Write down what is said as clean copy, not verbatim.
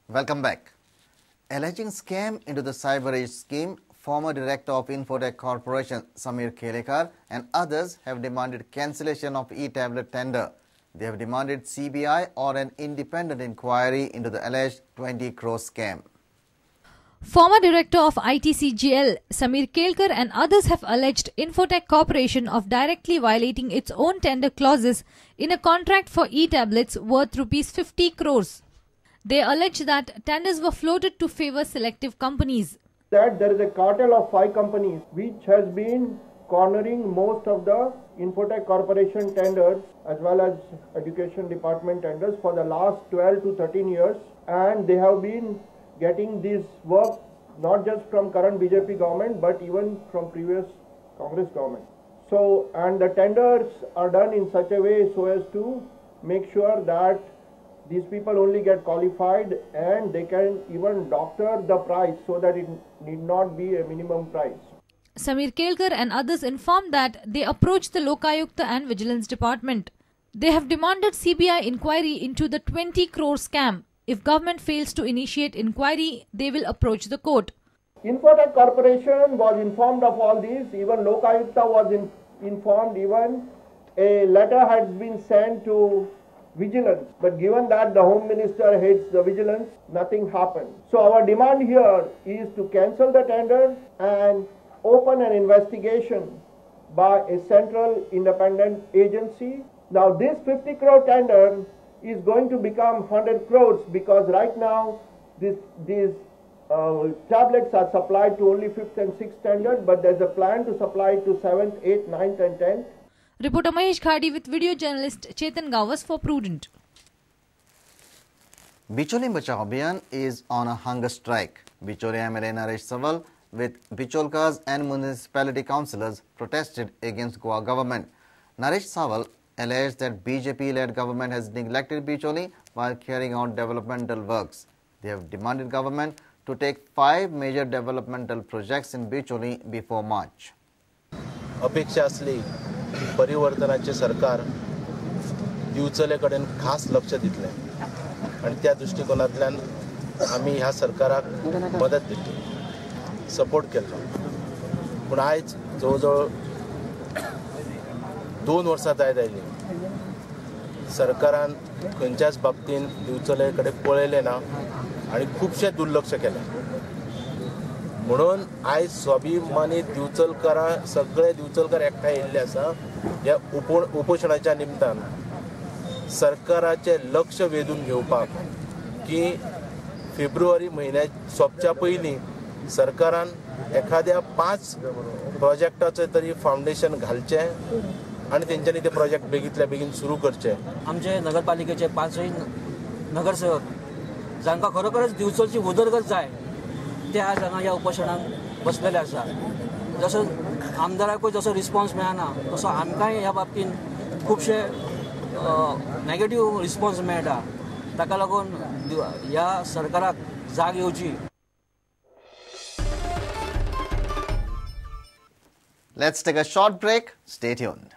Welcome back. Alleging scam into the cyber age scheme, former director of Infotech Corporation Samir Kelekar and others have demanded cancellation of e-tablet tender. They have demanded CBI or an independent inquiry into the alleged 20 crore scam. Former director of ITCGL, Samir Kelekar and others have alleged Infotech Corporation of directly violating its own tender clauses in a contract for e-tablets worth Rs 50 crores. They allege that tenders were floated to favour selective companies. That there is a cartel of 5 companies which has been cornering most of the Infotech Corporation tenders as well as Education Department tenders for the last 12 to 13 years, and they have been getting this work not just from current BJP government but even from previous Congress government. So, and the tenders are done in such a way so as to make sure that these people only get qualified and they can even doctor the price so that it need not be a minimum price. Samir Kelekar and others informed that they approached the Lokayukta and Vigilance Department. They have demanded CBI inquiry into the 20 crore scam. If government fails to initiate inquiry, they will approach the court. Infotech Corporation was informed of all this. Even Lokayukta was informed. Even a letter has been sent to Vigilance. But given that the Home Minister hates the Vigilance, nothing happened. So our demand here is to cancel the tender and open an investigation by a central independent agency. Now this 50 crore tender is going to become 100 crores because right now these tablets are supplied to only 5th and 6th standard, but there's a plan to supply to 7th, 8th, 9th and 10th. Reporter Mahesh Khadi with video journalist Chetan Gawas for Prudent. Bicholi Bachao Abhiyan is on a hunger strike. Bicholi MLA Naresh Sawal with Bicholkas and municipality councillors protested against Goa government. Naresh Sawal alleged that BJP-led government has neglected Bicholi while carrying out developmental works. They have demanded government to take 5 major developmental projects in Bicholi before March. अपेक्षा असली परिवर्तनाचे सरकार दिवचलेकडेन खास लक्ष दितले आणि त्या दृष्टिकोनांतल्यान आम्ही ह्या सरकाराक मदत दिली, सपोर्ट केलो. पण आयज जवळजवळ 2 वर्सां जायत आयली सरकारान खंयच्याच बाबतीन दिवचलेकडे पळयले ना आणि खूबशे दुर्लक्ष केले. म्हणून आयज स्वाभिमानी दिवचलकारां सगळे दिवचलकार एकठांय येयल्ले आसा. ह्या उपोशणाच्या निमतान सरकाराचे लक्ष वेधून घेवपाक की फेब्रुवारी म्हयन्यात सोंपच्या पयलीं सरकारान एखाद्या 5 प्रोजेक्टाचे तरी फावंडेशन घालचे आणि तेंच्यांनी ते प्रोजेक्ट बेगींतल्या बेगीन सुरू करचे. आमचे नगरपालिकेचे 5 नगरसेवक जांकां खरोखरच दिवचलची उदरगत जाय ते आज हांगा ह्या उपोशणाक बसलेले आसा. जसो आमदाराकूय जसो रिस्पॉन्स मेळना तसो आमकांय ह्या बाबतीन खुबशे नेगेटिव्ह रिस्पॉन्स मेळटा. ताका लागून ह्या सरकाराक जाग येवची. Let's take a short break. Stay tuned.